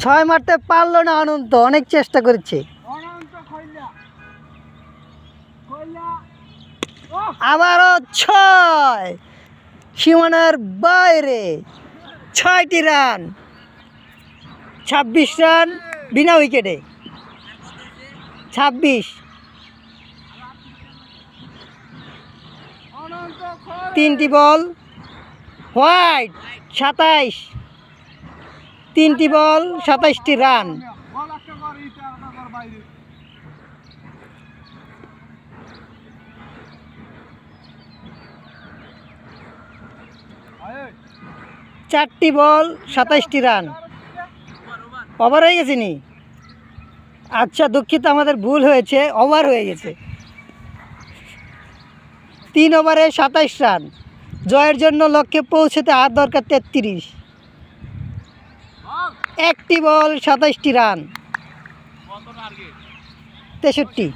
ছয় মারতে পারলো না অনন্ত, অনেক চেষ্টা করেছে। আবারও ছয়, সীমানার বাইরে। 6টি রান, 26 রান বিনা উইকেটে। 26, 3টি বল হোয়াইট। 27, 3টি বল 27টি রান। চারটি বল 27টি রান। ওভার হয়ে গেছে নি? আচ্ছা, দুঃখিত, আমাদের ভুল হয়েছে, ওভার হয়ে গেছে। 3 ওভারে 27 রান। জয়ের জন্য লক্ষ্যে পৌঁছতে আর দরকার 33। 1টি বল 27টি রান। 63।